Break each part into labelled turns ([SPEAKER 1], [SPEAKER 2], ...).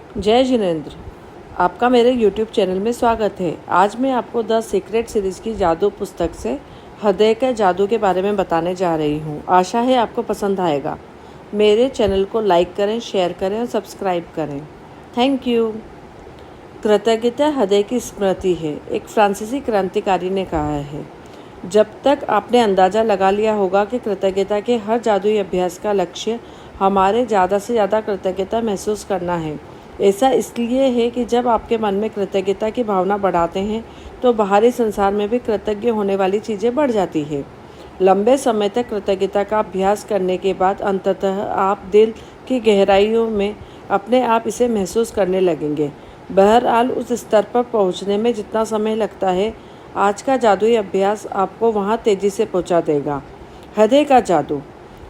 [SPEAKER 1] जय जिनेंद्र, आपका मेरे YouTube चैनल में स्वागत है। आज मैं आपको द सीक्रेट सीरीज़ की जादू पुस्तक से हृदय के जादू के बारे में बताने जा रही हूँ। आशा है आपको पसंद आएगा। मेरे चैनल को लाइक करें, शेयर करें और सब्सक्राइब करें। Thank you. कृतज्ञता हृदय की स्मृति है, एक फ्रांसीसी क्रांतिकारी ने कहा है। जब तक आपने अंदाज़ा लगा लिया होगा कि कृतज्ञता के हर जादुई अभ्यास का लक्ष्य हमारे ज़्यादा से ज़्यादा कृतज्ञता महसूस करना है। ऐसा इसलिए है कि जब आपके मन में कृतज्ञता की भावना बढ़ाते हैं तो बाहरी संसार में भी कृतज्ञ होने वाली चीज़ें बढ़ जाती है। लंबे समय तक कृतज्ञता का अभ्यास करने के बाद अंततः आप दिल की गहराइयों में अपने आप इसे महसूस करने लगेंगे। बहरहाल उस स्तर पर पहुंचने में जितना समय लगता है, आज का जादुई अभ्यास आपको वहां तेज़ी से पहुंचा देगा। हृदय का जादू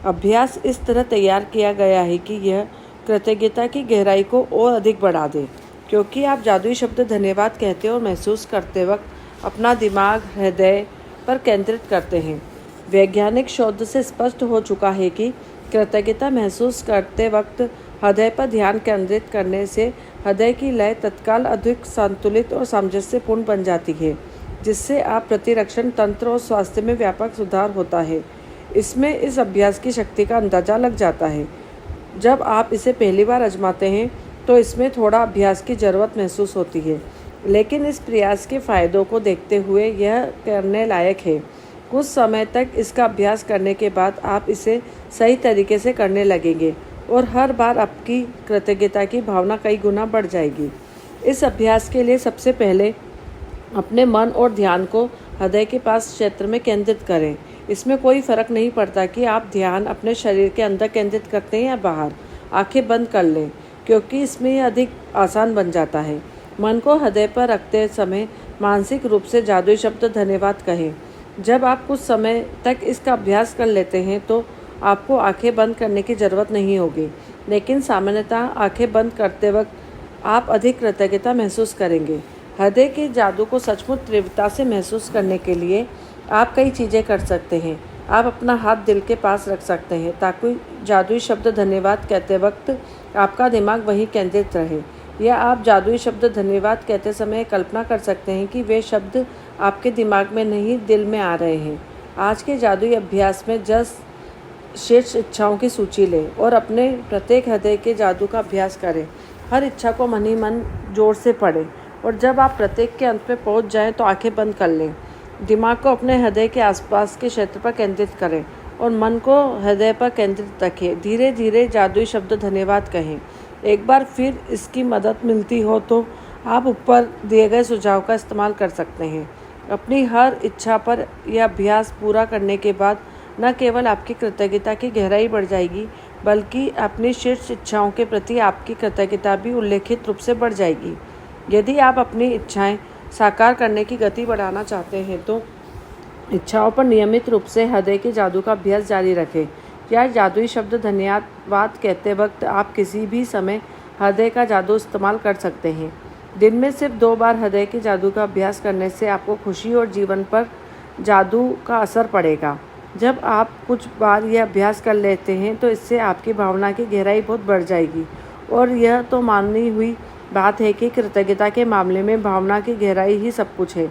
[SPEAKER 1] अभ्यास इस तरह तैयार किया गया है कि यह कृतज्ञता की गहराई को और अधिक बढ़ा दे। क्योंकि आप जादुई शब्द धन्यवाद कहते और महसूस करते वक्त अपना दिमाग हृदय पर केंद्रित करते हैं। वैज्ञानिक शोध से स्पष्ट हो चुका है कि कृतज्ञता महसूस करते वक्त हृदय पर ध्यान केंद्रित करने से हृदय की लय तत्काल अधिक संतुलित और सामंजस्यपूर्ण बन जाती है, जिससे आप प्रतिरक्षण तंत्र और स्वास्थ्य में व्यापक सुधार होता है। इसमें इस अभ्यास की शक्ति का अंदाज़ा लग जाता है। जब आप इसे पहली बार आजमाते हैं तो इसमें थोड़ा अभ्यास की ज़रूरत महसूस होती है, लेकिन इस प्रयास के फ़ायदों को देखते हुए यह करने लायक है। कुछ समय तक इसका अभ्यास करने के बाद आप इसे सही तरीके से करने लगेंगे और हर बार आपकी कृतज्ञता की भावना कई गुना बढ़ जाएगी। इस अभ्यास के लिए सबसे पहले अपने मन और ध्यान को हृदय के पास क्षेत्र में केंद्रित करें। इसमें कोई फ़र्क नहीं पड़ता कि आप ध्यान अपने शरीर के अंदर केंद्रित करते हैं या बाहर। आंखें बंद कर लें, क्योंकि इसमें यह अधिक आसान बन जाता है। मन को हृदय पर रखते समय मानसिक रूप से जादुई शब्द धन्यवाद कहें। जब आप कुछ समय तक इसका अभ्यास कर लेते हैं तो आपको आंखें बंद करने की ज़रूरत नहीं होगी, लेकिन सामान्यतः आंखें बंद करते वक्त आप अधिक कृतज्ञता महसूस करेंगे। हृदय के जादू को सचमुच तीव्रता से महसूस करने के लिए आप कई चीज़ें कर सकते हैं। आप अपना हाथ दिल के पास रख सकते हैं ताकि जादुई शब्द धन्यवाद कहते वक्त आपका दिमाग वहीं केंद्रित रहे। या आप जादुई शब्द धन्यवाद कहते समय कल्पना कर सकते हैं कि वे शब्द आपके दिमाग में नहीं, दिल में आ रहे हैं। आज के जादुई अभ्यास में 10 शीर्ष इच्छाओं की सूची लें और अपने प्रत्येक हृदय के जादू का अभ्यास करें। हर इच्छा को मन ही मन जोर से पढ़ें और जब आप प्रत्येक के अंत में पहुंच जाएं तो आंखें बंद कर लें। दिमाग को अपने हृदय के आसपास के क्षेत्र पर केंद्रित करें और मन को हृदय पर केंद्रित रखें। धीरे धीरे जादुई शब्द धन्यवाद कहें। एक बार फिर इसकी मदद मिलती हो तो आप ऊपर दिए गए सुझाव का इस्तेमाल कर सकते हैं। अपनी हर इच्छा पर यह अभ्यास पूरा करने के बाद न केवल आपकी कृतज्ञता की गहराई बढ़ जाएगी, बल्कि अपनी शीर्ष इच्छाओं के प्रति आपकी कृतज्ञता भी उल्लेखित रूप से बढ़ जाएगी। यदि आप अपनी इच्छाएं साकार करने की गति बढ़ाना चाहते हैं तो इच्छाओं पर नियमित रूप से हृदय के जादू का अभ्यास जारी रखें। या जादुई शब्द धन्यवाद कहते वक्त आप किसी भी समय हृदय का जादू इस्तेमाल कर सकते हैं। दिन में सिर्फ 2 बार हृदय के जादू का अभ्यास करने से आपको खुशी और जीवन पर जादू का असर पड़ेगा। जब आप कुछ बार यह अभ्यास कर लेते हैं तो इससे आपकी भावना की गहराई बहुत बढ़ जाएगी। और यह तो मानी हुई बात है कि कृतज्ञता के मामले में भावना की गहराई ही सब कुछ है,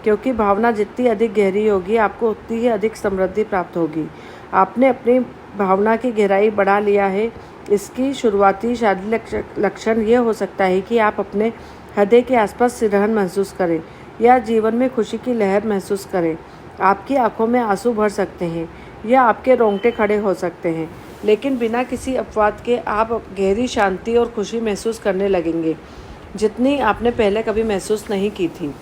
[SPEAKER 1] क्योंकि भावना जितनी अधिक गहरी होगी आपको उतनी ही अधिक समृद्धि प्राप्त होगी। आपने अपनी भावना की गहराई बढ़ा लिया है। इसकी शुरुआती शारीरिक लक्षण यह हो सकता है कि आप अपने हृदय के आसपास सिरहन महसूस करें या जीवन में खुशी की लहर महसूस करें। आपकी आंखों में आंसू भर सकते हैं या आपके रोंगटे खड़े हो सकते हैं, लेकिन बिना किसी अपवाद के आप गहरी शांति और खुशी महसूस करने लगेंगे, जितनी आपने पहले कभी महसूस नहीं की थी।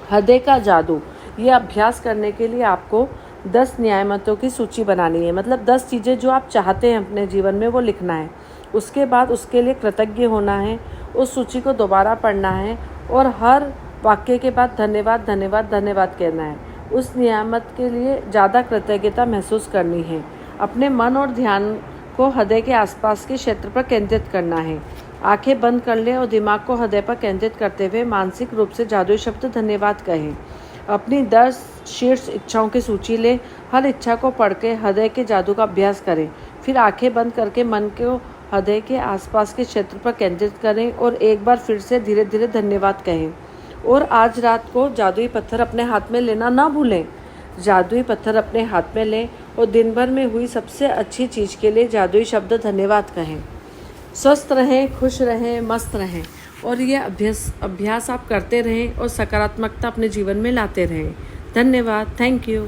[SPEAKER 1] हृदय का जादू ये अभ्यास करने के लिए आपको 10 न्यायमतों की सूची बनानी है। मतलब 10 चीज़ें जो आप चाहते हैं अपने जीवन में वो लिखना है। उसके बाद उसके लिए कृतज्ञ होना है। उस सूची को दोबारा पढ़ना है और हर वाक्य के बाद धन्यवाद धन्यवाद धन्यवाद कहना है। उस नियामत के लिए ज़्यादा कृतज्ञता महसूस करनी है। अपने मन और ध्यान को हृदय के आसपास के क्षेत्र पर केंद्रित करना है। आंखें बंद कर लें और दिमाग को हृदय पर केंद्रित करते हुए मानसिक रूप से जादुई शब्द धन्यवाद कहें। अपनी 10 शीर्ष इच्छाओं की सूची लें। हर इच्छा को पढ़ के हृदय के जादू का अभ्यास करें। फिर आंखें बंद करके मन को हृदय के आसपास के क्षेत्र पर केंद्रित करें और एक बार फिर से धीरे धीरे धन्यवाद कहें। और आज रात को जादुई पत्थर अपने हाथ में लेना ना भूलें। जादुई पत्थर अपने हाथ में लें और दिन भर में हुई सबसे अच्छी चीज़ के लिए जादुई शब्द धन्यवाद कहें। स्वस्थ रहें, खुश रहें, मस्त रहें और ये अभ्यास आप करते रहें और सकारात्मकता अपने जीवन में लाते रहें। धन्यवाद। Thank you.